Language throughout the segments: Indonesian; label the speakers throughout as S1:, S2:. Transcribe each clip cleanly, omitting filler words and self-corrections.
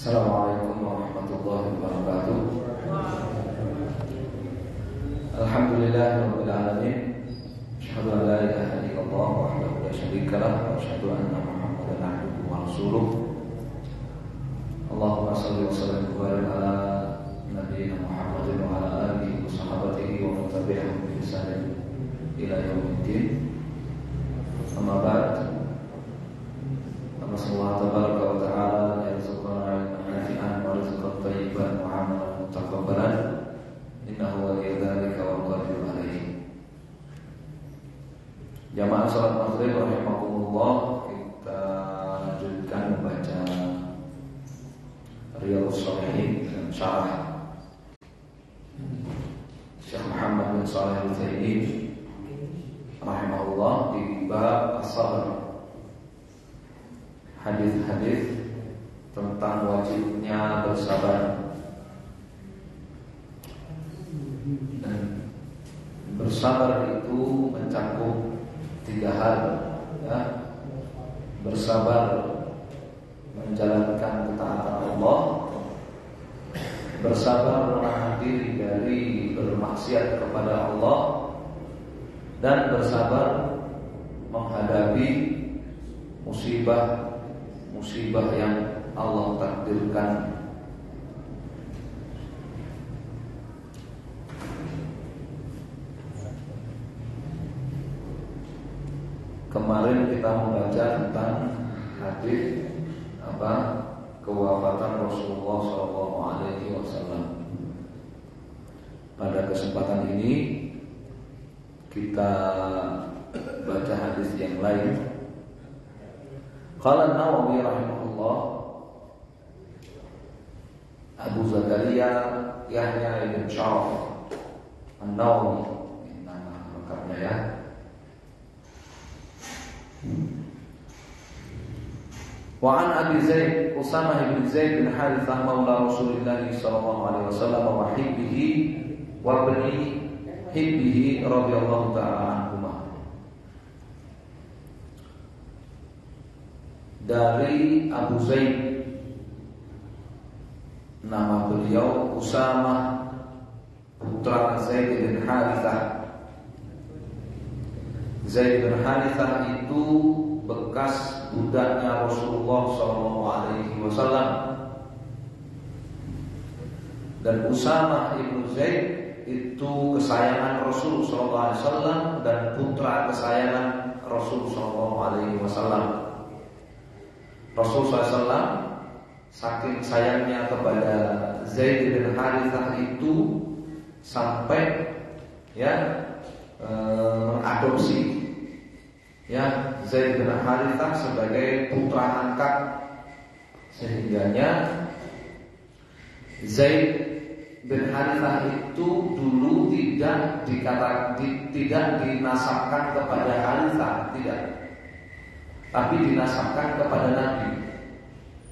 S1: Assalamualaikum warahmatullahi wabarakatuh. Alhamdulillahirabbil alamin. Asyhadu an la ilaha illallah wahdahu la syarika lah wa asyhadu anna Muhammadan abduhu wa rasuluh. Allahumma shalli wa sallim wa barik ala nabiyyina Muhammadin wa ala alihi wa sahbihi wa man tabi'ahum bi ihsan ila yaumiddin. Amma ba'd. Allah tabaraka wa ta'ala yarzuqana ilman nafi'an wa rizqan thayyiban wa 'amalan mutaqabbalan innahu waliyyu dzalika wal qadiru alaihi. Jamaah salat maghrib rahimakumullah, kita lanjutkan membaca Riyadhus Shalihin dan syarah Syekh Muhammad bin Shalih Al-Utsaimin rahimahullah di bab as-sabr. Hadis-hadis tentang wajibnya bersabar. Dan bersabar itu mencakup 3 hal, ya. Bersabar menjalankan ketaatan Allah, bersabar menahan diri dari bermaksiat kepada Allah, dan bersabar menghadapi musibah yang Allah takdirkan. Kemarin kita membaca tentang hadis kewafatan Rasulullah SAW. Pada kesempatan ini kita baca hadis yang lain. Qala An-Nawawi rahimahullah, Abu Zakaria Yahya ibn Sharaf An-Nawawi, nama lengkapnya ya. Wa an Abi Zaid Usamah ibn Zaid bin Harithah maula Rasulullah sallallahu alaihi wasallam wa hibbihi wa bani hibbihi radhiyallahu ta'ala anhuma. Dari Abu Zaid, nama beliau Usamah putra Zaid bin Harithah. Zaid bin Harithah itu bekas budaknya Rasulullah SAW. Dan Usamah ibnu Zaid itu kesayangan Rasul SAW dan putra kesayangan Rasul SAW. Rasul SAW saking sayangnya kepada Zaid bin Harithah itu sampai mengadopsi Zaid bin Harithah sebagai putra angkat, sehingganya Zaid bin Harithah itu dulu tidak dinasabkan kepada Harithah, tidak, tapi dinasabkan kepada Nabi.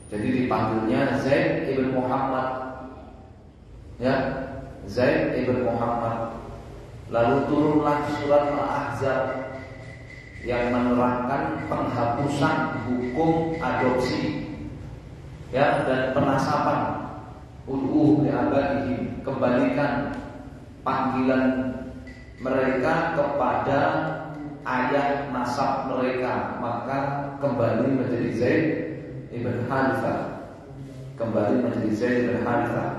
S1: Jadi dipanggilnya Zaid ibn Muhammad, Zaid ibn Muhammad. Lalu turunlah surat Al-Ahzab yang menerangkan penghapusan hukum adopsi, dan penasaban. Ud'u li abaihim, kembalikan panggilan mereka kepada ayah nasab mereka, maka kembali menjadi Zaid ibn Harithah, kembali menjadi Zaid ibn Harithah.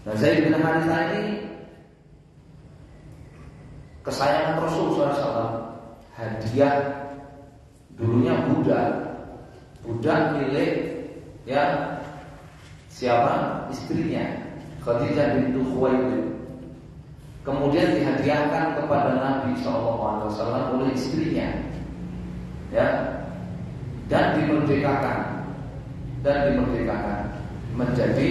S1: Nah, Zaid bin Harithah ini kesayangan Rasul SAW. Hadiah, dulunya budak milik siapa? Istrinya Khadijah bintu Khuwailid. Kemudian dihadiahkan kepada Nabi SAW oleh istrinya, dan dimerdekakan menjadi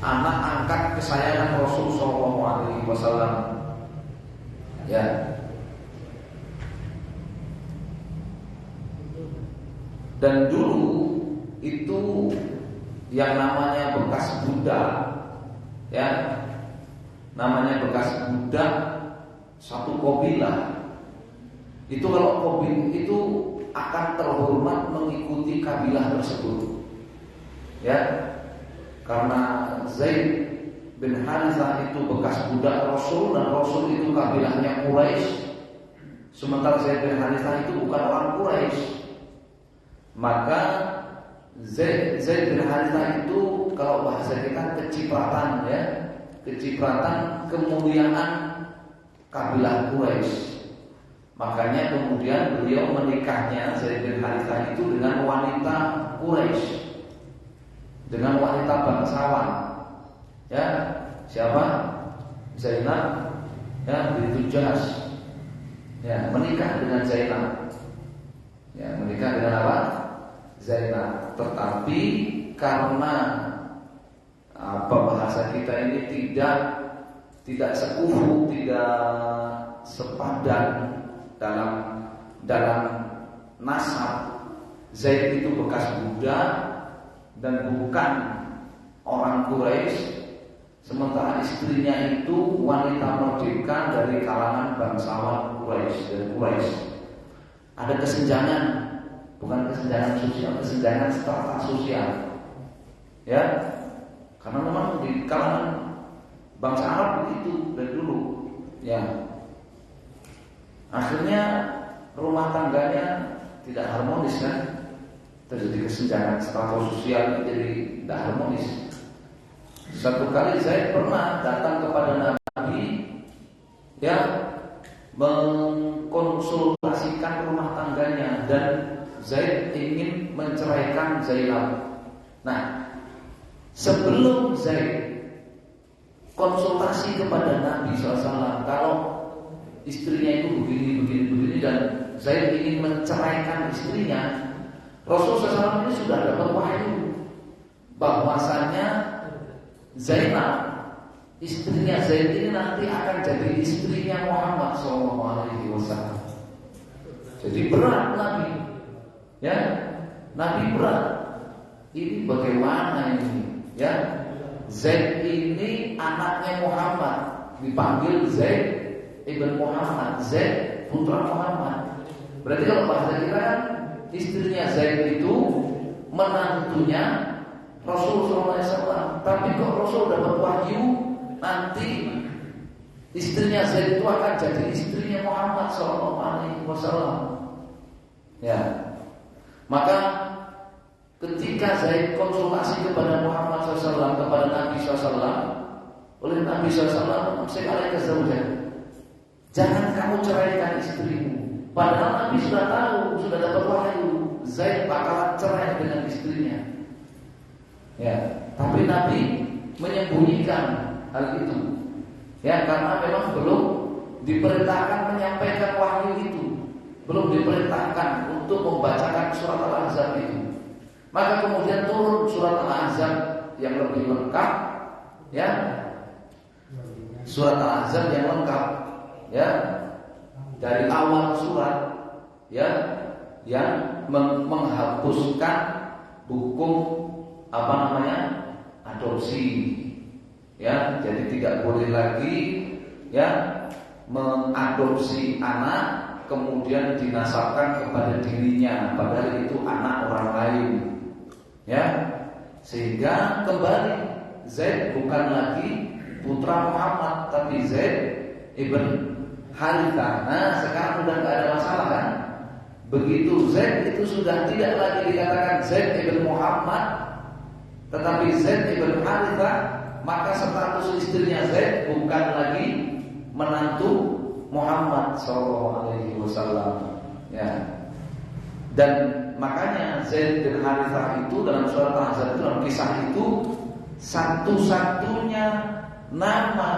S1: anak angkat kesayangan Rasul SAW. Dan dulu itu yang namanya bekas budak, namanya bekas budak satu kabilah Itu kalau qabil itu akan terhormat mengikuti kabilah tersebut. Ya. Karena Zaid bin Harithah itu bekas budak Rasul dan Rasul itu kabilahnya Quraisy. Sementara Zaid bin Harithah itu bukan orang Quraisy. Maka Zaid bin Harithah itu kalau bahasa kita kecipratan, ya, kecipratan kemuliaan kabilah Quraisy. Makanya kemudian beliau menikahnya Zaid bin Harithah itu dengan wanita Quraisy, dengan wanita bangsawan. Ya, siapa? Zainab, ya, bintu Jahsy. Ya, menikah dengan Zainab. Ya, menikah dengan apa? Zainab. Tetapi karena apa bahasa kita ini tidak sekufu, tidak sepadan dalam nasab. Zaid itu bekas budak dan bukan orang Quraisy. Sementara istrinya itu wanita merdeka dari kalangan bangsawan Quraisy dan Quraisy. Ada kesenjangan, bukan kesenjangan sosial, kesenjangan strata sosial. Ya, karena memang di kalangan bangsa Arab begitu dari dulu. Ya, akhirnya rumah tangganya tidak harmonis kan, terjadi kesenjangan strata sosial, jadi tidak harmonis. Satu kali saya pernah datang kepada Nabi, ya, mengkonsultasikan rumah tangganya dan Zaid ingin menceraikan Zainab. Nah, sebelum Zaid konsultasi kepada Nabi SAW, kalau istrinya itu begini dan Zaid ingin menceraikan istrinya, Rasulullah SAW ini sudah dapat wahyu bahwasanya Zainab, istrinya Zaid ini nanti akan jadi istrinya Muhammad SAW. Jadi berat Nabi, ya, Nabi berat. Ini bagaimana ini? Ya, Zaid ini anaknya Muhammad, dipanggil Zaid ibn Muhammad, Zaid putra Muhammad. Berarti kalau bahasa kita kan istrinya Zaid itu menantunya Rasulullah SAW. Tapi kok Rasul dapat wahyu nanti istrinya Zaid itu akan jadi istrinya Muhammad SAW. Ya, maka ketika Zaid konsultasi kepada Muhammad SAW, kepada Nabi SAW, oleh Nabi SAW, jangan kamu ceraikan istrimu. Padahal Nabi sudah tahu, sudah dapat wahyu Zaid bakalan cerai dengan istrinya. Ya, tapi Nabi menyembunyikan hal itu. Ya, karena memang belum diperintahkan menyampaikan wahyu itu, belum diperintahkan untuk membacakan surat Al-Ahzab itu. Maka kemudian turun surat Al-Ahzab yang lebih lengkap, ya, surat Al-Ahzab yang lengkap, ya, dari awal surat, ya, yang menghapuskan hukum adopsi, ya, jadi tidak boleh lagi, ya, mengadopsi anak kemudian dinasabkan kepada dirinya, padahal itu anak orang lain, ya, sehingga kembali Zaid bukan lagi putra Muhammad tapi Zaid ibn Harithah. Nah, sekarang udah nggak ada masalah kan? Begitu Zaid itu sudah tidak lagi dikatakan Zaid ibn Muhammad, tetapi Zaid ibn Harithah, maka status istrinya Zaid bukan lagi menantu Muhammad SAW. Ya. Dan makanya Zaid bin Harithah itu dalam surat Al-Ahzab itu, dalam kisah itu, satu-satunya nama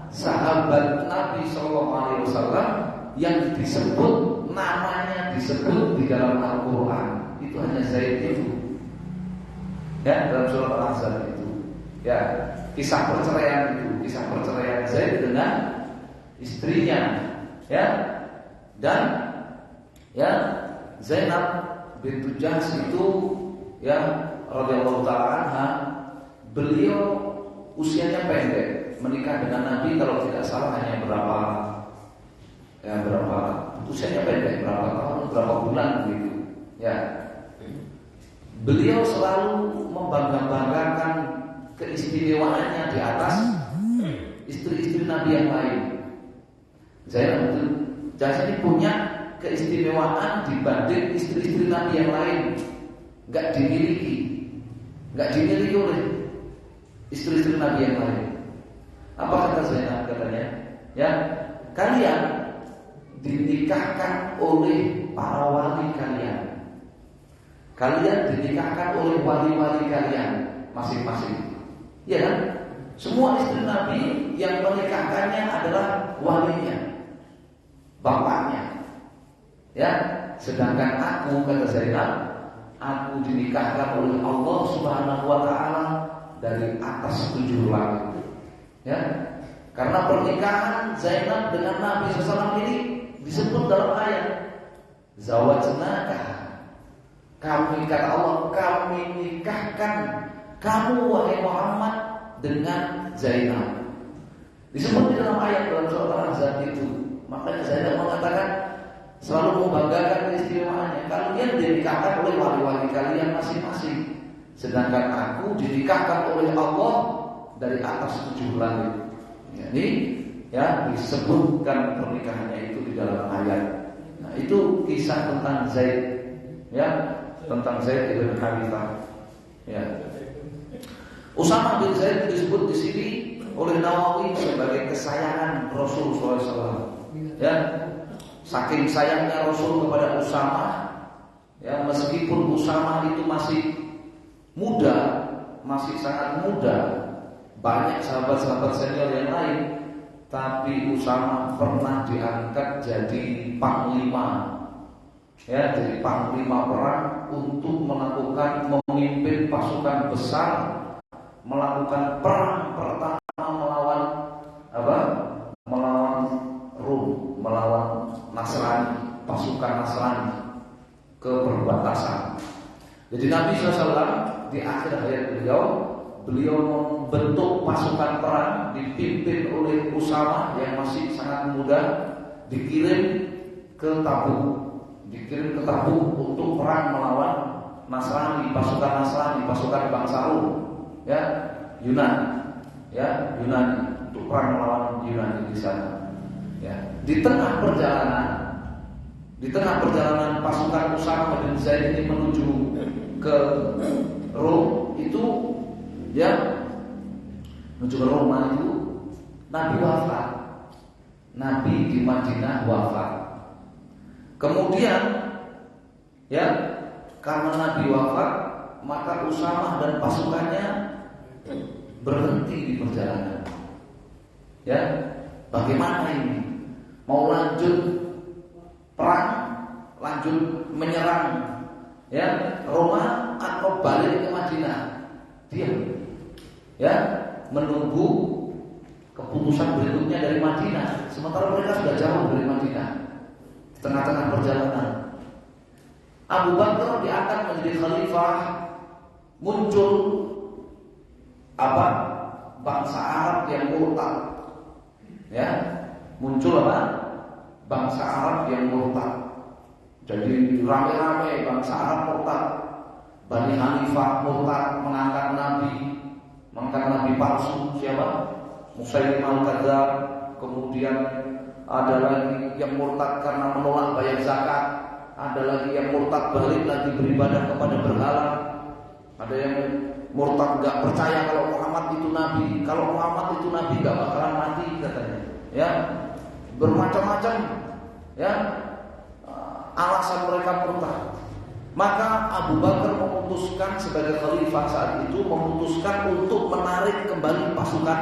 S1: sahabat Nabi SAW yang disebut, namanya disebut di dalam Al-Quran, itu hanya Zaid itu. Ya, dalam surat Al-Ahzab itu. Ya, kisah perceraian itu, kisah perceraian Zaid dengan istrinya, ya. Dan ya, Zainab bintu Jahsy itu, ya, radhiyallahu ta'ala anha, beliau usianya pendek, menikah dengan Nabi kalau tidak salah hanya berapa usianya pendek, beberapa bulan begitu. Ya. Beliau selalu membangga-banggakan keistimewaannya di atas istri-istri Nabi yang lain. Zainab ini punya keistimewaan dibanding istri-istri Nabi yang lain. Enggak dimiliki oleh istri-istri Nabi yang lain. Apa kata Zainab? Katanya, ya, kalian dinikahkan oleh para wali kalian. Kalian dinikahkan oleh wali-wali kalian masing-masing. Ya kan? Semua istri Nabi yang menikahkannya adalah walinya, bapaknya. Ya, sedangkan aku, kata Zainab, aku dinikahkan oleh Allah Subhanahu wa taala dari atas 7 langit. Ya. Karena pernikahan Zainab dengan Nabi SAW ini disebut dalam ayat zawajnaka. Kami, kata Allah, kami nikahkan kamu wahai Muhammad dengan Zainab. Disebut di dalam ayat dalam surat Al-Ahzab itu. Makanya Zainab mengatakan selalu membanggakan keistimewaannya. Kalian dinikahkan oleh wali-wali kalian masing-masing, sedangkan aku dinikahkan oleh Allah dari atas 7 langit. Jadi ya disebutkan pernikahannya itu di dalam ayat. Nah, itu kisah tentang Zaid, ya, tentang Zaid ibn Harithah. Ya. Usama bin Zaid disebut di sini oleh Nawawi sebagai kesayangan Rasul SAW. Ya, saking sayangnya Rasul kepada Usama, ya, meskipun Usama itu masih muda, masih sangat muda, banyak sahabat-sahabat senior yang lain, tapi Usama pernah diangkat jadi panglima, ya, jadi panglima perang untuk memimpin pasukan besar, melakukan perang pertama melawan Rum, melawan Nasrani, pasukan Nasrani ke perbatasan. Jadi Nabi SAW di akhir hayat beliau membentuk pasukan perang dipimpin oleh Usama yang masih sangat muda, dikirim ke Tabuk untuk perang melawan Nasrani, pasukan bangsa Rum, ya, Yunani, untuk perang melawan Yunani di sana. Ya, di tengah perjalanan pasukan Usama bin Zaid ini menuju ke Rom itu, ya, menuju ke Roma itu Nabi wafat. Nabi di Madinah wafat. Kemudian, ya, karena Nabi wafat, maka Usama dan pasukannya berhenti di perjalanan. Ya, bagaimana ini? Mau lanjut perang, lanjut menyerang, ya, Roma, atau balik ke Madinah? Diam, ya, menunggu keputusan berikutnya dari Madinah. Sementara mereka sudah jauh dari Madinah, di tengah-tengah perjalanan. Abu Bakar diangkat menjadi khalifah. Muncul bangsa Arab yang murtad, ya, muncul bangsa Arab yang murtad. Jadi rame-rame bangsa Arab murtad. Bani Hanifah murtad, mengangkat Nabi palsu, siapa? Musailimah al-Kadzdzab. Kemudian ada lagi yang murtad karena menolak bayar zakat. Ada lagi yang murtad balik lagi beribadah kepada berhala. Ada yang murtad gak percaya kalau Muhammad itu Nabi. Kalau Muhammad itu Nabi gak bakalan mati, katanya. Ya, bermacam-macam, ya, alasan mereka murtad. Maka Abu Bakar memutuskan sebagai khalifah saat itu, memutuskan untuk menarik kembali pasukan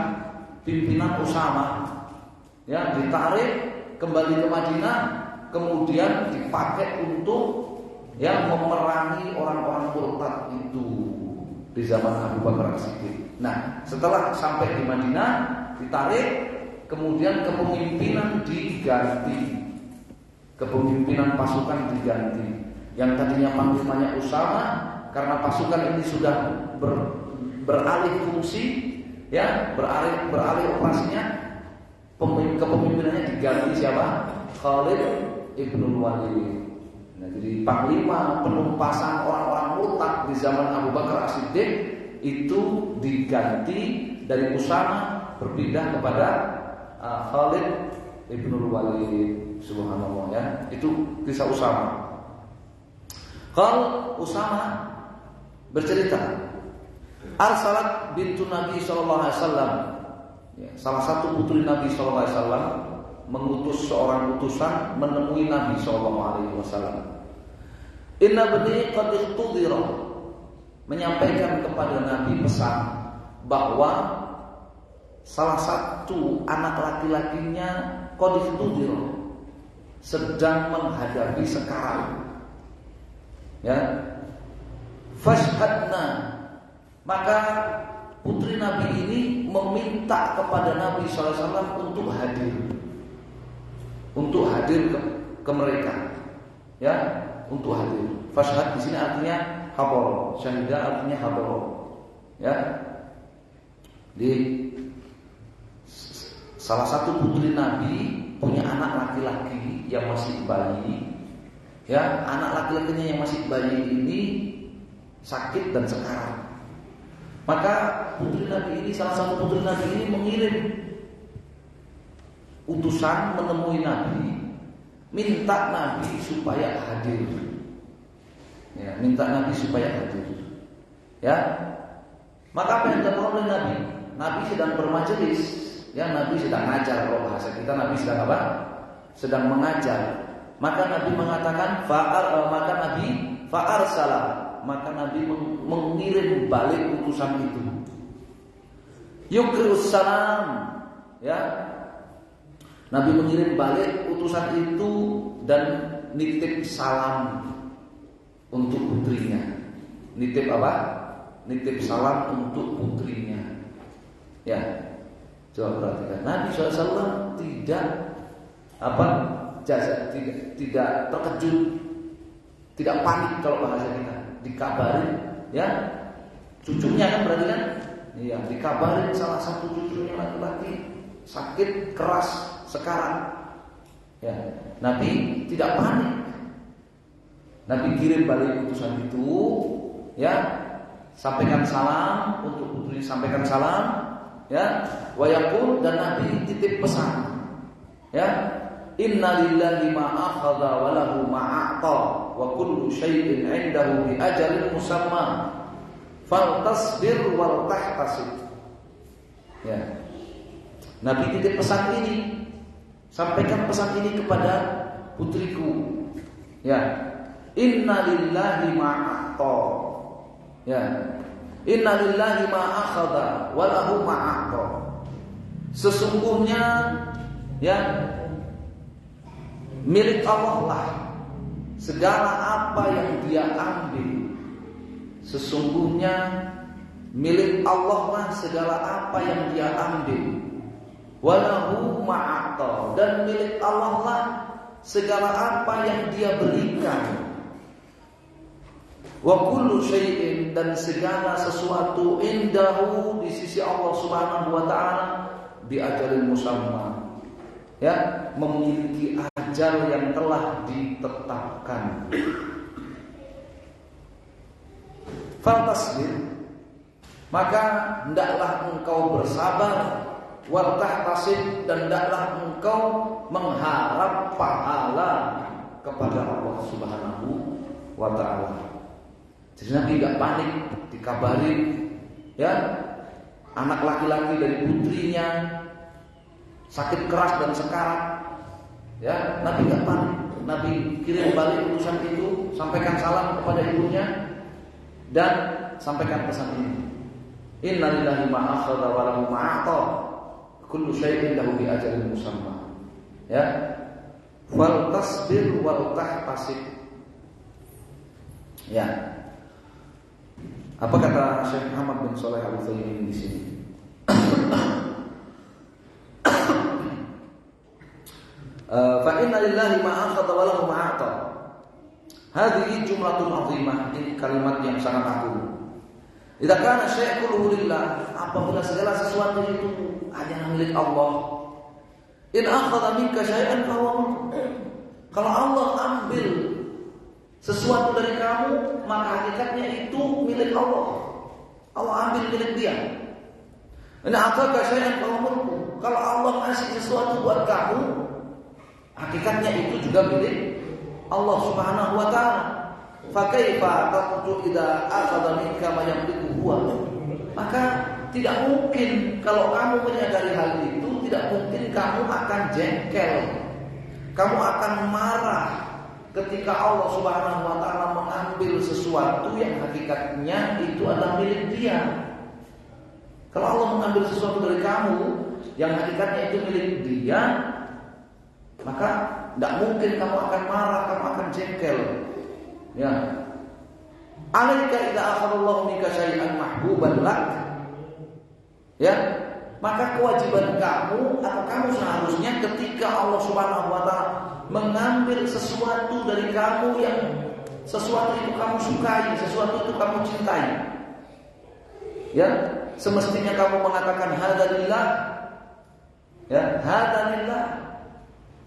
S1: pimpinan Usama, ya, ditarik kembali ke Madinah, kemudian dipakai untuk, ya, memerangi orang-orang murtad itu di zaman Abu Bakar As-Siddiq. Nah, setelah sampai di Madinah, ditarik, kemudian kepemimpinan diganti, kepemimpinan pasukan diganti. Yang tadinya panglimanya Usama, karena pasukan ini sudah beralih fungsi, ya, beralih operasinya, kepemimpinannya diganti siapa? Khalid ibn Walid. Nah, jadi panglima penumpasan orang-orang murtad di zaman Abu Bakar As-Siddiq itu diganti dari Usama berpindah kepada Khalid ibnul Walid. Subhanallah ya. Itu kisah Usama. Kalau Usama bercerita, Arsalat bintu Nabi sallallahu alaihi wasallam. Ya, salah satu putri Nabi sallallahu alaihi wasallam mengutus seorang utusan menemui Nabi sallallahu alaihi wasallam. Inna bani qad ihtudira, menyampaikan kepada Nabi pesan bahwa salah satu anak laki-lakinya qad ihtudira, sedang menghadapi sekarat. Ya. Fashhadna, maka putri Nabi ini meminta kepada Nabi SAW untuk hadir ke mereka, ya, untuk hadir. Fashhad di sini artinya hadar, syahidah artinya hadar, ya. Di salah satu putri Nabi punya anak laki-laki yang masih bayi, ya, anak laki-lakinya yang masih bayi ini sakit dan sekarat. Maka putri Nabi ini, salah satu putri Nabi ini mengirim utusan menemui Nabi, minta Nabi supaya hadir. Ya, minta Nabi supaya hadir. Ya. Maka apa yang dilakukan oleh Nabi? Nabi sedang bermajelis, ya, Nabi sedang ngajar. Kalau bahasa kita, Nabi sedang apa? Sedang mengajar. Maka Nabi mengatakan fa'arsala, maka Nabi mengirim balik utusan itu. Yukrius salam, ya. Nabi mengirim balik utusan itu dan nitip salam untuk putrinya. Nitip apa? Nitip salam untuk putrinya. Ya. Coba perhatikan. Nabi SAW tidak tidak terkejut, tidak panik kalau bahasa kita. Dikabarin, ya, cucunya kan berarti kan, iya, dikabarin salah satu cucunya laki-laki sakit keras sekarang, ya. Nabi tidak panik. Nabi kirim balik utusan itu, ya, sampaikan salam untuk putrinya, sampaikan salam, ya, wa yaqul, dan Nabi titip pesan, ya. Inna lillahi ma akhadha wa lahu ma a'ta wa kullu syai'in 'indahu bi ajalin musamma faltasbir wal tahtasib. Ya. Nabi titip pesan ini, sampaikan pesan ini kepada putriku. Ya. Inna lillahi ma a'ta. Ya. Inna lillahi ma akhadha wa lahu ma a'ta. Sesungguhnya, ya, milik Allah lah segala apa yang Dia ambil. Sesungguhnya milik Allah lah segala apa yang Dia ambil. Walahu ma'ata, dan milik Allah lah segala apa yang Dia berikan. Wa kullu syai'in, dan segala sesuatu indahu di sisi Allah Subhanahu wa taala bi ajalin musamma, ya, memiliki ajal yang telah ditetapkan. Fantasbir, maka hendaklah engkau bersabar, wal tahtasib, dan hendaklah engkau mengharap pahala kepada Allah Subhanahu wa taala. Jadi Nabi tidak panik, dikabarin, ya, anak laki-laki dari putrinya sakit keras dan sekarat, ya. Nabi tidak panik. Nabi kirim balik utusan itu, sampaikan salam kepada ibunya dan sampaikan pesan ini. Inna lillahi ma akhadha wa lahu ma a'ta, kullu syai'in lahu bi ajalin musamma. Ya. Fal tasbir wal tahtasib. Ya. Apa kata Syekh Muhammad bin Shalih Al-Utsaimin di sini? Fa inna lillahi ma akhadha wa lahu ma a'ta. Hadhihi jumlatun 'azimah, ini kalimat yang sangat agung. Idza kana syai'un lillah, apabila segala sesuatu itu hanya milik Allah. In akhadha minka syai'an fa huwa, kalau Allah ambil sesuatu dari kamu, maka hakikatnya itu milik Allah. Allah ambil milik dia. Nah, apakah saya yang kalau Allah ngasih sesuatu buat kamu, hakikatnya itu juga milik Allah Subhanahu wa taala. Fa kaifa taqutu idza akhadha minka ma yamliku huwa? Maka tidak mungkin kalau kamu menyadari hal itu, tidak mungkin kamu akan jengkel. Kamu akan marah ketika Allah Subhanahu wa taala mengambil sesuatu yang hakikatnya itu adalah milik dia. Kalau Allah mengambil sesuatu dari kamu yang hakikatnya itu milik dia, maka tidak mungkin kamu akan marah, kamu akan jengkel. Ya. Alaika idza akhadallahu minka syai'an mahbuban lak. Ya. Maka kewajiban kamu atau kamu seharusnya ketika Allah Subhanahu wa taala mengambil sesuatu dari kamu yang sesuatu itu kamu sukai, sesuatu itu kamu cintai. Ya, semestinya kamu mengatakan hadalillah. Ya, hadalillah.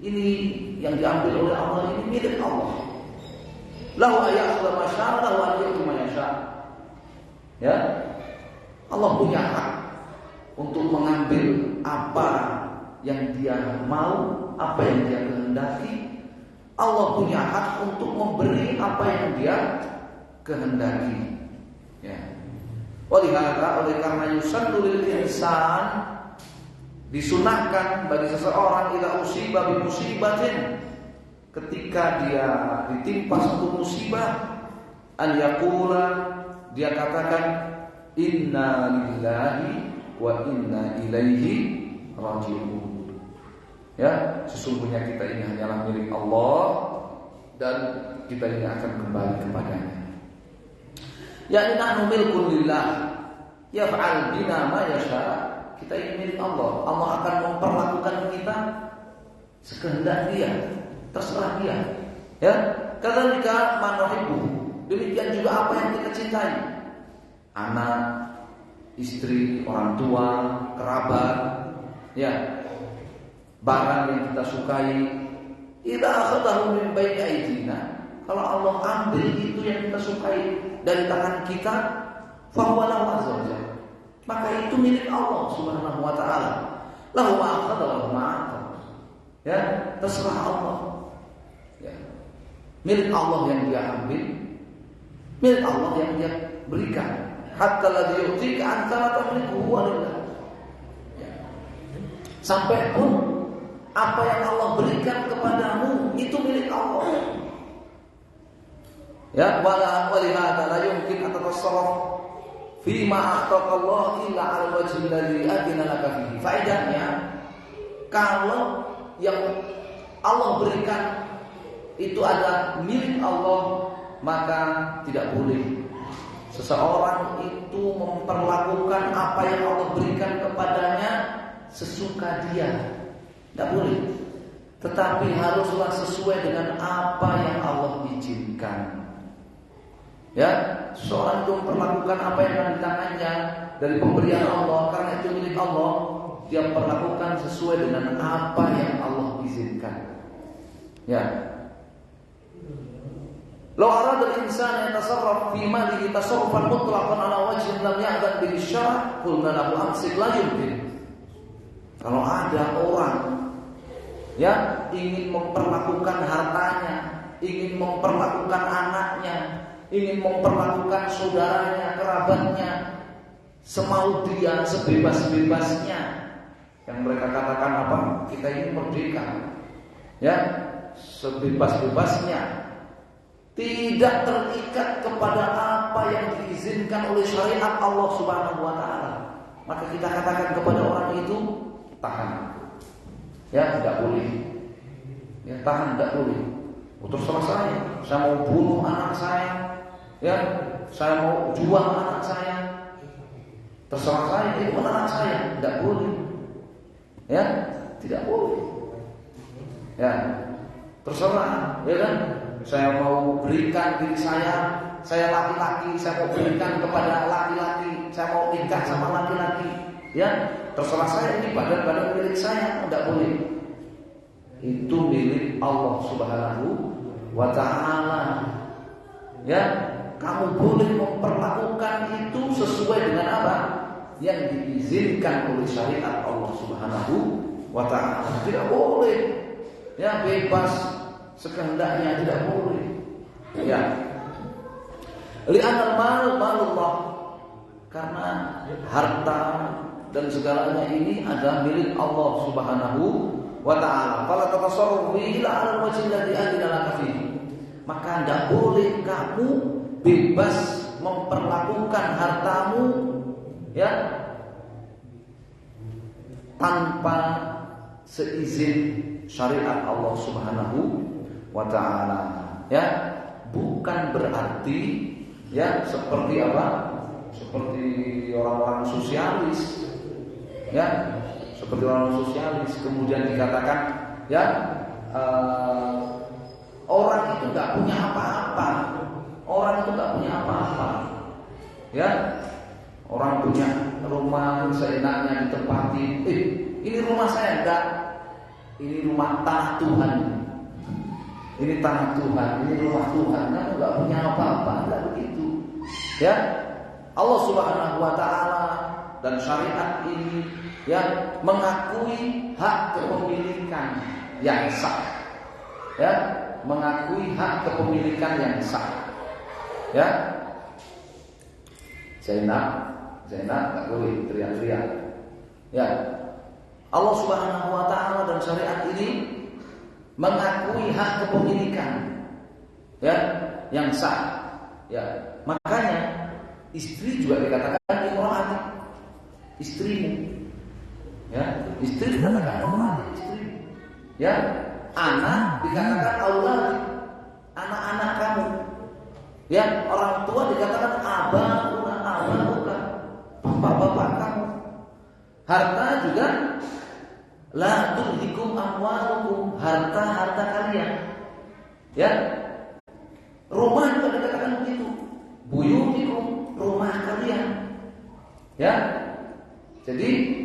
S1: Ini yang diambil oleh Allah, ini milik Allah. Lahu ayakhudha ma syaa, lahu an yu'ti ma yasha. Ya. Allah punya hak untuk mengambil apa yang dia mau, apa yang dia kehendaki. Allah punya hak untuk memberi apa yang dia kehendaki. Ya. Oleh karena yusannu lil insan, disunahkan bagi seseorang ila usiba bi musibatin, ketika dia ditimpa satu musibah, an yaqula, dia katakan inna lillahi wa inna ilaihi raji'un. Ya, sesungguhnya kita ini hanyalah milik Allah dan kita ini akan kembali kepadanya. Ya, nahnu milkun lillah yaf'al bina ma yasha. Kita ini milik Allah. Allah akan memperlakukan kita sekehendak dia, terserah dia. Ya, kadzalika man nuhibbu. Demikian juga apa yang kita cintai. Anak, istri, orang tua, kerabat, ya, barang yang kita sukai. Idza akhadahu min baini aydina, kalau Allah ambil itu yang kita sukai dari tangan kita, fa huwa lahu azza wajalla, maka itu milik Allah Subhanahu wa taala. Lahu ma akhadha wa ma ata. Ya, terserah Allah. Ya. Milik Allah yang dia ambil, milik Allah yang dia berikan. Hatta ladzi yu'tika anta la tamliku huwa lillah. Ya. Sampai pun apa yang Allah berikan kepadamu itu milik Allah. Ya, wala walihada la yumkin atatasarraf fi ma a'taqallahu illa 'ala wajhi alladhi adina laka fihi. Faedahnya, kalau yang Allah berikan itu adalah milik Allah, maka tidak boleh seseorang itu memperlakukan apa yang Allah berikan kepadanya sesuka dia. Tidak boleh. Tetapi haruslah sesuai dengan apa yang Allah izinkan. Ya, seorang itu memperlakukan apa yang ada di tangannya dari pemberian Allah, karena itu milik Allah, dia perlakukan sesuai dengan apa yang Allah izinkan. Ya. Law arada al-insan yatasarraf fi malihi tasarrufan mutlaqan ala wajhin lam ya'dan bihi syara', qulna lahu amsik la yumkin. Kalau ada orang ya ingin memperlakukan hartanya, ingin memperlakukan anaknya, ingin memperlakukan saudaranya, kerabatnya semau dia, sebebas-bebasnya, yang mereka katakan apa? Kita ini merdeka. Ya, sebebas-bebasnya, tidak terikat kepada apa yang diizinkan oleh syariat Allah Subhanahu wa taala. Maka kita katakan kepada orang itu, tahan. Ya, tidak boleh. Ya, tahan, tidak boleh. Terserah saya mau bunuh anak saya. Ya, saya mau jual anak saya. Terserah saya, itu anak saya, tidak boleh. Ya, tidak boleh. Ya, terserah, ya kan? Saya mau berikan diri saya laki-laki, saya mau berikan kepada laki-laki, saya mau nikah sama laki-laki. Ya, terserah saya, ini badan-badan milik saya, tidak boleh. Itu milik Allah Subhanahu wa ta'ala. Ya, kamu boleh memperlakukan itu sesuai dengan apa yang diizinkan oleh syariat Allah Subhanahu wa ta'ala. Tidak boleh ya bebas sekehendaknya, tidak boleh. Ya. Li'anal mal malullah, karena harta dan segalanya ini adalah milik Allah Subhanahu wa ta'ala. Fala tatasarrafu ila 'alal wajhi alladhi adina laka fihi. Maka tidak boleh kamu bebas memperlakukan hartamu ya tanpa seizin syariat Allah Subhanahu wa ta'ala. Ya, bukan berarti ya seperti apa? Seperti orang-orang sosialis. Ya, seperti orang sosialis kemudian dikatakan ya orang itu nggak punya apa-apa. Orang itu nggak punya apa-apa. Ya, orang punya rumah seenaknya ditempati. Ini rumah saya enggak. Ini rumah tanah Tuhan. Ini tanah Tuhan. Ini rumah Tuhan. Kamu nggak punya apa-apa. Enggak begitu. Ya, Allah Subhanahu wa ta'ala dan syariat ini ya mengakui hak kepemilikan yang sah. Ya, mengakui hak kepemilikan yang sah. Ya, Zainab tak boleh teriak-teriak. Ya, Allah Subhanahu wa ta'ala dan syariat ini mengakui hak kepemilikan ya yang sah. Ya, makanya istri juga dikatakan imra'ati, istrimu. Ya, istri dikatakan imra'ati, istri. Ya, anak dikatakan aulad, anak-anak kamu. Ya, orang tua dikatakan abauna, abauna, bapak-bapak kamu. Harta juga la tulhikum amwalukum, harta-harta kalian. Ya. Rumah juga dikatakan begitu. Buyutikum, rumah kalian. Ya. Jadi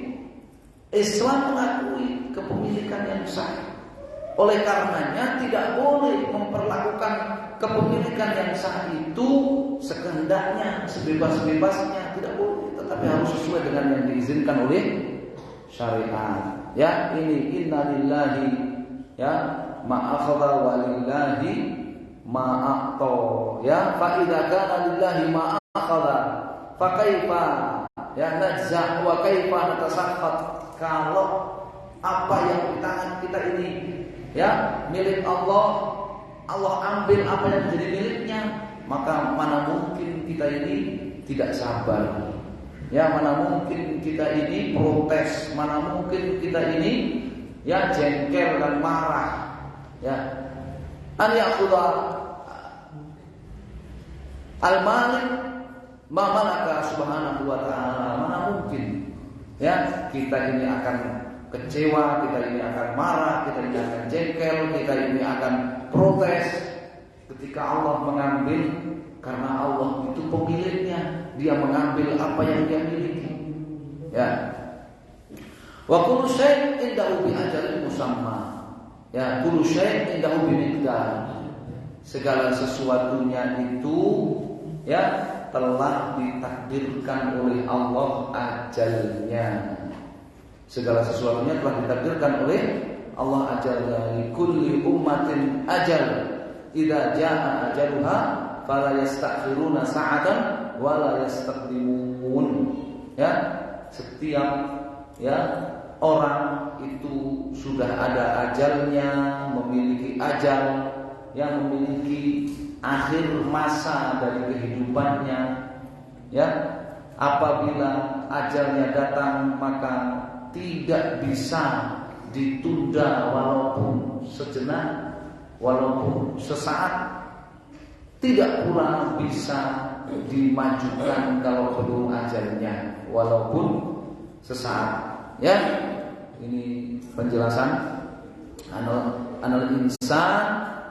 S1: Islam mengakui kepemilikan yang sah. Oleh karenanya tidak boleh memperlakukan kepemilikan yang sah itu sekehendaknya, sebebas-bebasnya, tidak boleh, tetapi harus sesuai dengan yang diizinkan oleh syariat. Ya, ini innalillahi ya ma'akhadha walillahi ma'akhta. Ya, fa idza kana lillahi ma'akhadha fa kaifa ya najza wa kaifa natasakhat. Kalau apa yang di tangan kita ini ya milik Allah, Allah ambil apa yang menjadi miliknya, maka mana mungkin kita ini tidak sabar. Ya, mana mungkin kita ini protes, mana mungkin kita ini ya jengkel dan marah. Ya, an yaqula al-malik ma malaka subhanahu wa ta'ala. Mana mungkin ya kita ini akan kecewa, kita ini akan marah, kita ini akan jengkel, kita ini akan protes ketika Allah mengambil, karena Allah itu pemiliknya, Dia mengambil apa yang Dia miliki. Ya. Wa kullu syai'in indahu bi ajalin musamma. Ya, kullu syai'in indahu bi miqdar. Segala sesuatunya itu ya telah ditakdirkan oleh Allah ajalnya. Segala sesuatunya telah ditakdirkan oleh Allah ajalnya. Li kulli ummatin ajal. Idza jaa ajaluha fala yastakhiruna sa'atan wa la yastaqdimun. Ya, setiap ya orang itu sudah ada ajalnya, memiliki ajal, yang memiliki akhir masa dari kehidupannya. Ya, apabila ajalnya datang maka tidak bisa ditunda walaupun sejenak, walaupun sesaat, tidak pula bisa dimajukan kalau belum ajalnya walaupun sesaat. Ya, ini penjelasan anal insan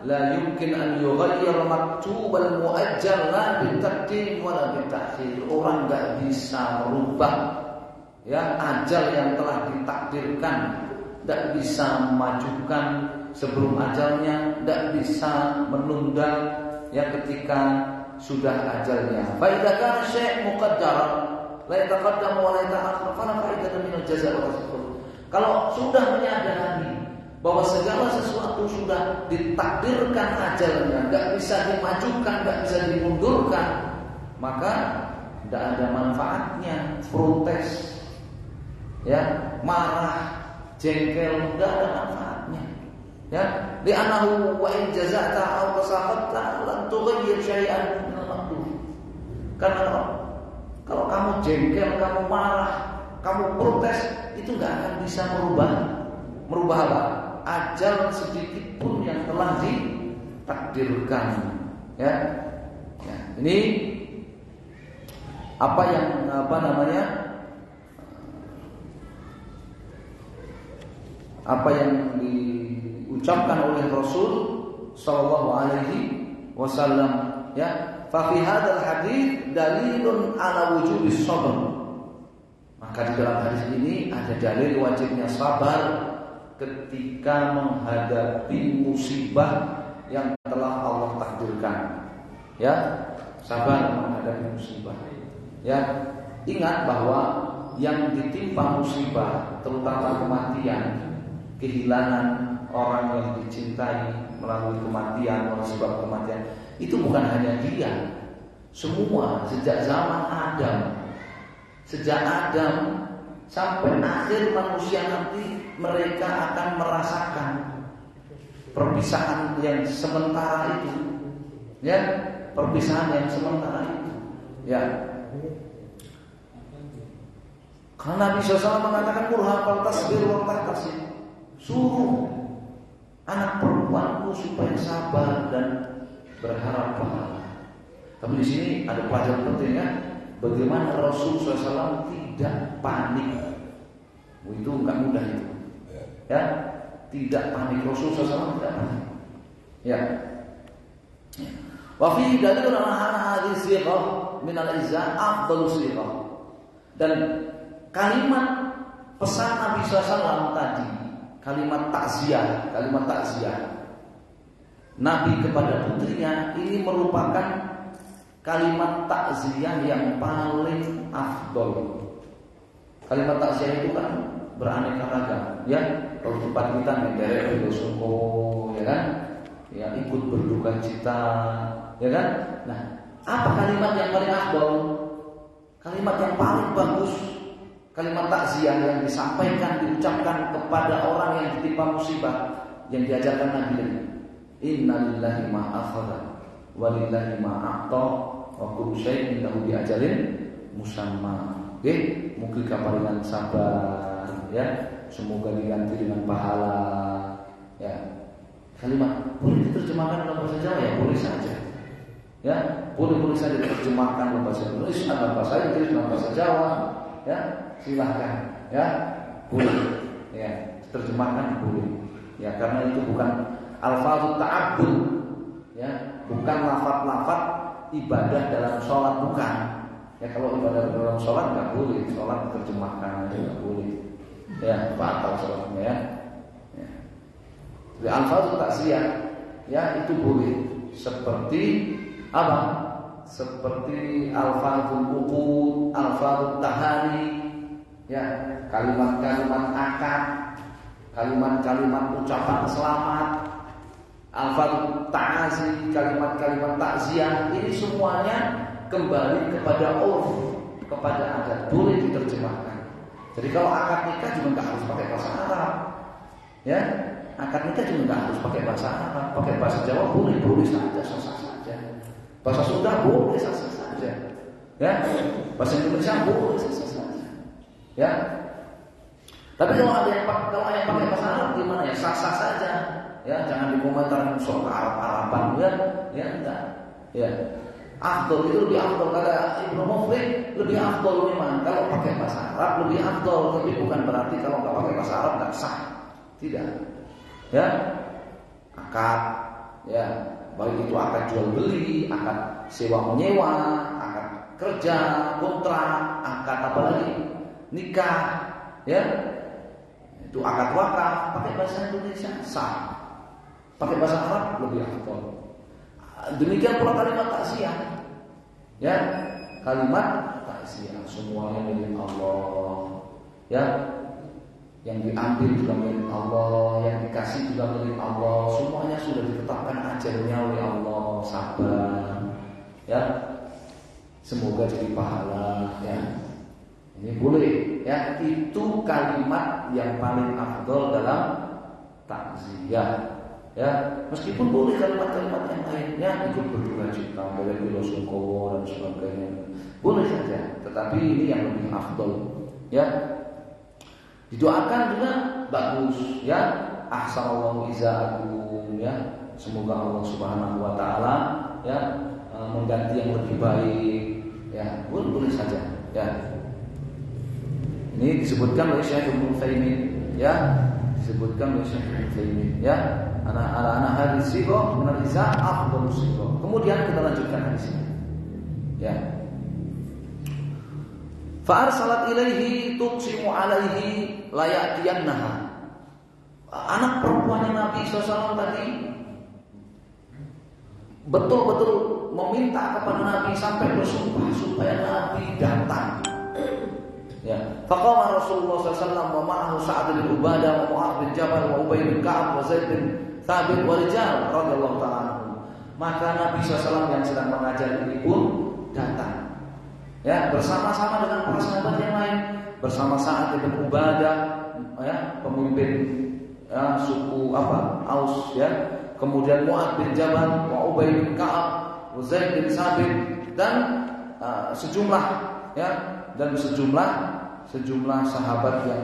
S1: la yumkin an yughayyir maktubal muajjal la bitaqdim wala bitakhir. Orang enggak bisa merubah ya ajal yang telah ditakdirkan, tidak bisa memajukan sebelum ajalnya, tidak bisa menunda yang ketika sudah ajalnya. Fa idza kana syai' muqaddaran la yataqaddamu wa la yata'akhkhar fala fa'idatan min al-jazaa wa tasawwur. Kalau sudah menyadari bahwa segala sesuatu sudah ditakdirkan ajalnya, enggak bisa dimajukan, enggak bisa dimundurkan, maka tidak ada manfaatnya protes, ya, marah, jengkel, tidak ada manfaatnya, ya. Li'annahu wa in jaza'ta aw tasakhatta lan tughayyir syai'an min al-maqdur. Karena kalau kamu jengkel, kamu marah, kamu protes, itu tidak akan bisa merubah apa? Ajal sedikit pun yang telah ditakdirkan, ya. Ya, ini apa yang diucapkan oleh Rasul sallallahu alaihi wasallam, ya. Fa fi hadzal hadits dalilun ala wujubis sabr. Maka di dalam hadis ini ada dalil wajibnya sabar ketika menghadapi musibah yang telah Allah takdirkan, ya. Sabar menghadapi musibah, ya. Ingat bahwa yang ditimpa musibah, terutama kematian, kehilangan orang yang dicintai melalui kematian, melalui sebab kematian, itu bukan hanya dia. Semua sejak zaman Adam, sampai akhir manusia nanti, mereka akan merasakan perpisahan yang sementara itu, ya, perpisahan yang sementara itu, ya. Karena Nabi SAW mengatakan murha fal tasbir wa tahtasib, suruh anak perempuanku supaya sabar dan berharap pahala. Tapi di sini ada pelajaran pentingnya, bagaimana Rasul SAW tidak panik. Itu enggak mudah itu, ya. Tidak panik, Rasul SAW tidak panik, ya. Wa fi dalilun ala hadhihi sighah min al-izah afdalu sighah. Dan kalimat pesan Nabi SAW tadi, kalimat takziah Nabi kepada putrinya, ini merupakan kalimat takziah yang paling afdol. Kalimat takziah itu kan beraneka ragam, ya. Kalau tempat kita menderek bersyuko, ya kan, ya, ikut berduka cita, ya kan. Nah, apa kalimat yang paling afdol? Kalimat yang paling bagus, kalimat takziah yang disampaikan, diucapkan kepada orang yang ditimpa musibah, yang diajarkan Nabi ini. Innalillahi ma akhadha wa lillahi ma a'ta wa kullu syai'in lahu bi ajalin musamma. Oke, mungkin kaparingan sabar, ya. Semoga diganti dengan pahala, ya. Kalimat boleh diterjemahkan dalam bahasa Jawa, ya, boleh saja, ya. Boleh saja diterjemahkan dalam bahasa Indonesia, dalam bahasa Inggris, dalam bahasa Jawa, ya. Silahkan, ya. Boleh, ya. Terjemahkan boleh, ya. Karena itu bukan alfazut ta'abbud, ya. Bukan lafaz-lafaz ibadah dalam sholat, bukan. Ya, kalau ibadah dalam sholat nggak boleh, sholat terjemahkan aja nggak boleh, ya, batal sholatnya, ya. Jadi alfazut takziah, ya, itu boleh. Seperti apa? Seperti alfazul uqud, alfazut tahani, ya, kalimat-kalimat akad, kalimat-kalimat ucapan selamat, alfazut ta'azi, kalimat-kalimat takziah, ini semuanya kembali kepada urf, kepada adat, boleh diterjemahkan. Jadi kalau akad nikah juga nggak harus pakai bahasa Arab, ya. Akad nikah juga nggak harus pakai bahasa Arab, pakai bahasa Jawa boleh saja, sah saja. Bahasa Sunda boleh sah saja, ya. Bahasa Indonesia boleh sah saja, ya. Tapi kalau ada yang pakai bahasa Arab gimana, ya, sah saja, ya. Jangan dikomentar soal Arab-Araban, ya, enggak, ya. Afdol itu lebih afdol, kata Ibnu Muflih, lebih afdol memang kalau pakai bahasa Arab lebih afdol, tapi bukan berarti kalau nggak pakai bahasa Arab nggak sah, tidak, ya. Akad, ya, baik itu akad jual beli, akad sewa menyewa, akad kerja, kontrak, akad apa lagi, nikah, ya, itu akad wakaf, pakai bahasa Indonesia sah, pakai bahasa Arab lebih afdol. Demikian pula kalimat takziah. Ya, kalimat takziah semuanya milik Allah. Ya, yang diambil juga milik Allah, yang dikasih juga milik Allah. Semuanya sudah ditetapkan ajalnya oleh Allah. Sabar. Ya, semoga jadi pahala. Ya, ini boleh. Ya, itu kalimat yang paling afdol dalam takziah. Ya, meskipun boleh kalimat-kalimat yang lainnya ikut berduka cita, bela sungkawa dan sebagainya, boleh saja. Tetapi ini yang lebih afdol. Ya, didoakan juga bagus. Ya, ahsanallahu izaakum. Ya, semoga Allah Subhanahu Wa Taala ya mengganti yang lebih baik. Ya, boleh saja. Ya, ini disebutkan oleh Syekh Ibnu Utsaimin. Ya, disebutkan oleh Syekh Ibnu Utsaimin. Ya. Anak-anak hadis sigo menariza afdal sigo. Kemudian kita lanjutkan hadisnya. Ya. Fa arsalat ilaihi tuqsimu alaihi la ya'tiyannaha. Anak perempuannya Nabi SAW tadi betul-betul meminta kepada Nabi sampai bersumpah supaya Nabi datang. Ya, faqama Rasulullah SAW wa ma'ahu Sa'ad bin Ubadah wa Mu'adz bin Jabal wa Ubay bin Ka'ab wa Zaid bin Thabit wa rijal radhiyallahu ta'ala. Maka Nabi SAW yang sedang mengajar ini pun datang. Ya, bersama-sama dengan para sahabat yang lain, bersama Sa'ad bin Ubadah, ya, pemimpin ya, suku Aus, ya. Kemudian Mu'adz bin Jabal, wa Ubay bin Ka'ab, wa Zaid bin Thabit dan sejumlah ya dan sejumlah sahabat yang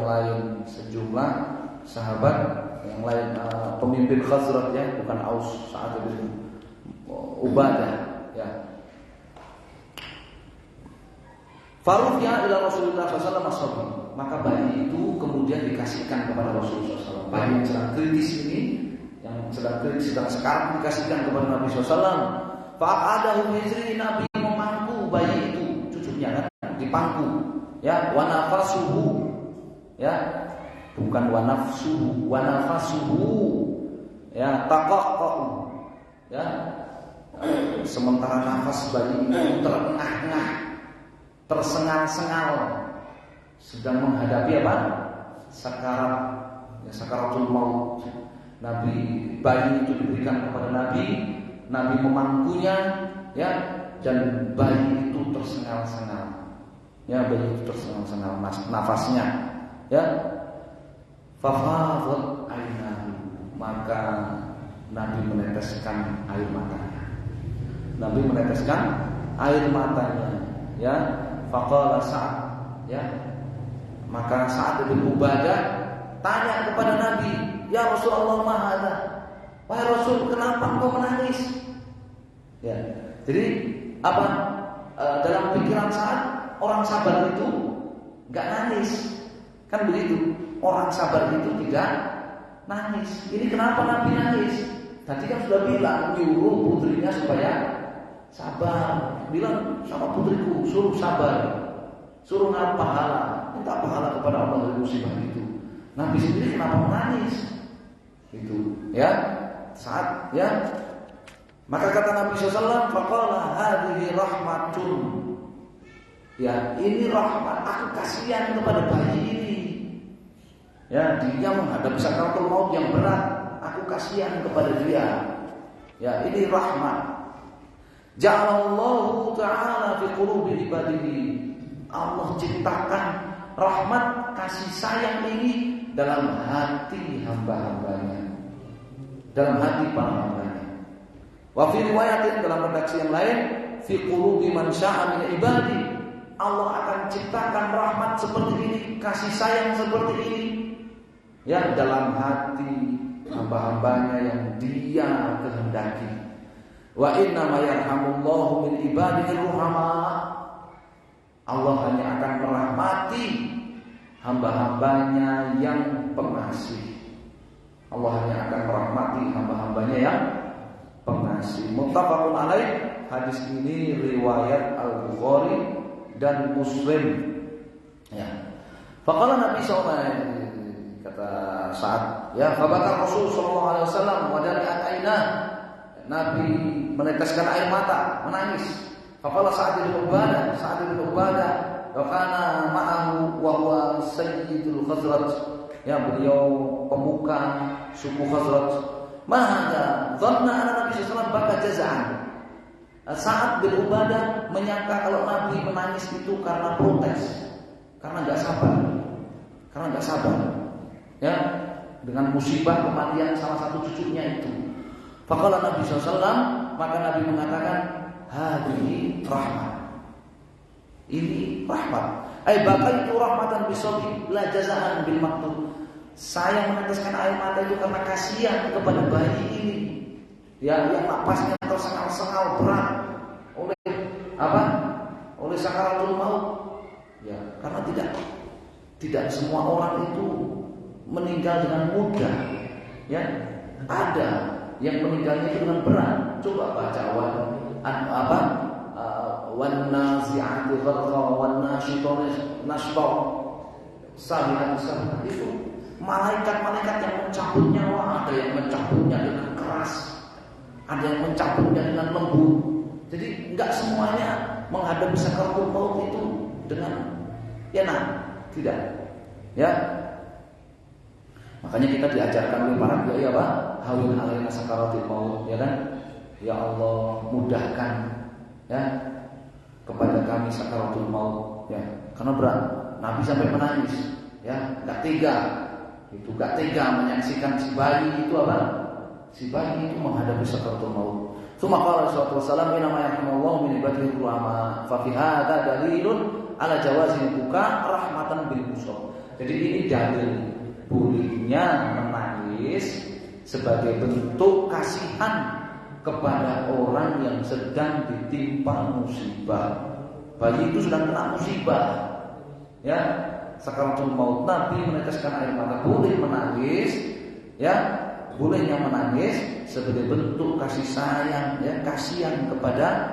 S1: lain, pemimpin Khazraj ya, bukan Aus, Sa'ad bin Ubadah ya. Farufiya ila Rasulullah SAW. Maka bayi itu kemudian dikasihkan kepada Rasulullah SAW. Bayi yang sedang kritis ini, sedang sekarang dikasihkan kepada Nabi SAW. Fa'adahu hijri, Nabi memangku bayi itu, cucunya kan, dipangku. Ya, wa nafasuhu. Ya, bukan wa nafsuhu, wa nafasuhu. Ya, taqaqqa'u. Ya. Sementara nafas bayi itu terengah-engah, tersengal-sengal, sedang menghadapi apa? Sakaratul maut. Bayi itu diberikan kepada Nabi memangkunya, ya, dan bayi itu tersengal-sengal. Ya, bayi itu tersengal-sengal nafasnya, ya. Fafadat ainahu, maka Nabi meneteskan air matanya. Ya, faqala Sa'ad, ya. Maka Sa'ad bin Ubadah tanya kepada Nabi, "Ya Rasulullah, ma hadza?" Wahai Rasul, kenapa engkau menangis? Ya. Jadi dalam pikiran Sa'ad, orang sabar itu enggak nangis. Kan begitu. Orang sabar itu tidak nangis. Ini kenapa Nabi nangis? Tadi kan sudah bilang nyuruh putrinya supaya sabar. Bilang sama putriku, suruh sabar, suruh minta pahala kepada Allah dari musibah itu. Nabi sendiri kenapa menangis? Itu, ya, saat, ya. Maka kata Nabi SAW, faqala hadhihi rahmatun. Ya, ini rahmat. Aku kasihan kepada bayi ini. Ya, dia menghadapi sakaratul maut yang berat. Aku kasihan kepada dia. Ya, ini rahmat. Ja'alallahu ta'ala fi qulubi ibadihi. Allah ciptakan rahmat, kasih sayang ini dalam hati hamba-hambanya, dalam hati para hambanya. Wa fi riwayatin, dalam redaksi yang lain, fi qulubi man sya'a min ibadi. Allah akan ciptakan rahmat seperti ini, kasih sayang seperti ini, ya, dalam hati hamba-hambanya yang Dia kehendaki. Wa inna ma yarhamullahu min ibadihi ruhama. Allah hanya akan merahmati hamba-hambanya yang pengasih. Allah hanya akan merahmati hamba-hambanya yang pengasih. Muttafaqun alaih. Hadis ini riwayat Al-Bukhari dan Muslim. Ya. Faqala Nabi SAW, kata Sa'ad, ya, fabaka Rasul sallallahu alaihi wasallam wa dari'at ainah. Nabi meneteskan air mata, menangis. Faqala Sa'd bin Ubadah, wa kana ma'ahu wa huwa sayyidul Khazraj. Ya, beliau pemuka suku Khazraj. Maka dhanna anna Nabi sallallahu alaihi wasallam baka jaza'an. Sa'd bin Ubadah menyangka kalau Nabi menangis itu karena protes, karena enggak sabar. Ya, dengan musibah kematian salah satu cucunya itu. Faqala Nabi sallallahu alaihi wasallam, maka Nabi mengatakan, hadhihi rahmat. Ini rahmat. Ai bakaitu rahmatan bisabi la jazaan bil maktub. Saya meneteskan air mata itu karena kasihan kepada bayi ini. Ya, yang napasnya tersengal-sengal berat oleh apa? Oleh sakaratul maut. Ya, karena tidak semua orang itu meninggal dengan mudah. Ya, ada yang meninggalnya itu dengan berat. Coba baca wan nazi'ati gharqa wan nashitati nashta sabihat itu malaikat-malaikat yang mencabut nyawa, ada yang mencabutnya dengan keras, ada yang mencabutnya dengan lembut. Jadi enggak semuanya menghadapi sakaratul maut itu dengan enak, tidak. Ya. Makanya kita diajarkan oleh para kiai apa? Hawil alaina sakaratul maut, ya kan? Ya Allah, mudahkan ya kepada kami sakaratul maut, ya. Karena berat. Nabi sampai menangis, ya, enggak tega menyaksikan si bayi itu apa? Si bayi itu menghadapi sakaratul maut. Tsumma qala sallallahu alaihi wasallam, "Inna ma yarhamullahu min ibadihi ulama, fa fi hadza dalilun ala jawazi buka rahmatan bil musab." Jadi ini dalil bolehnya menangis sebagai bentuk kasihan kepada orang yang sedang ditimpa musibah. Bayi itu sedang kena musibah, ya, sakaratul maut. Nabi meneteskan air mata, boleh menangis, ya, bolehnya menangis sebagai bentuk kasih sayang, ya, kasihan kepada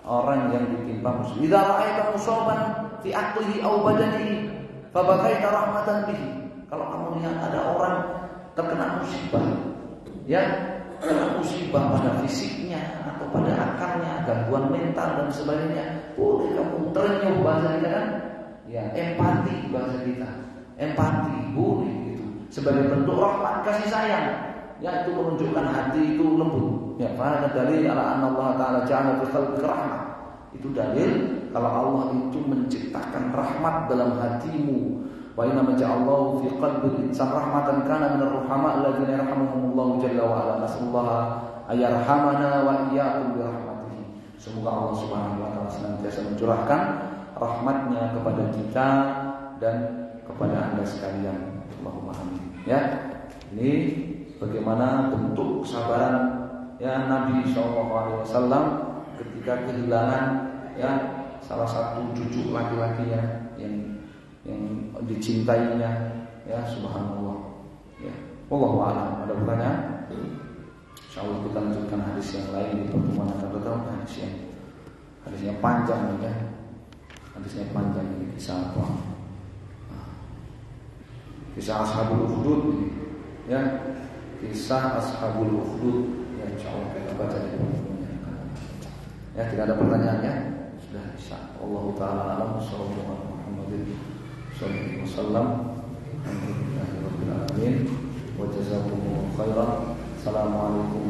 S1: orang yang ditimpa musibah. Idza ra'aita musaban fi aqlihi aw badanihi fa bakaita rahmatan bihi. Kalau kamu lihat ada orang terkena musibah, ya, kena musibah pada fisiknya atau pada akalnya, gangguan mental dan sebagainya, boleh kamu terenyuh bahasa kita kan? Ya, empati bahasa kita. Empati boleh itu sebagai bentuk rahmat kasih sayang. Ya, itu menunjukkan hati itu lembut. Ya, karena dalil ala anna Allah taala ja'ala fi khalqi rahmah. Itu dalil kalau Allah itu menciptakan rahmat dalam hatimu. Wa inna ma ja'allahu fi qalbi insan rahmatan kana minar ruhama alladziina yarhamuhumullahu jalla wa ala. Nasallallahu ayarhamana wa iyyakum bi rahmatihi. Semoga Allah Subhanahu wa taala senantiasa mencurahkan rahmatnya kepada kita dan kepada Anda sekalian. Allahumma amin. Ya. Ini bagaimana bentuk kesabaran ya Nabi SAW ketika kehilangan ya salah satu cucu laki-lakinya yang dicintainya, ya, subhanallah. Ya, wallahu a'lam. Ada pertanyaan? Insyaallah kita lanjutkan hadis yang lain di pertemuan akan datang. Hadisnya panjang ya. Hadisnya panjang ini, kisah apa? Kisah Ashabul Ukhdud ini. Ya, kisah Ashabul Ukhdud. Ya, insyaallah kita baca di pertemuan yang akan datang. Ya, tidak ada pertanyaan ya? Sudah bisa. Allahu taala alam. Sallallahu alaihi wasallam. Alhamdulillahirabbil alamin. Wa jazakumullahu khairan. Assalamualaikum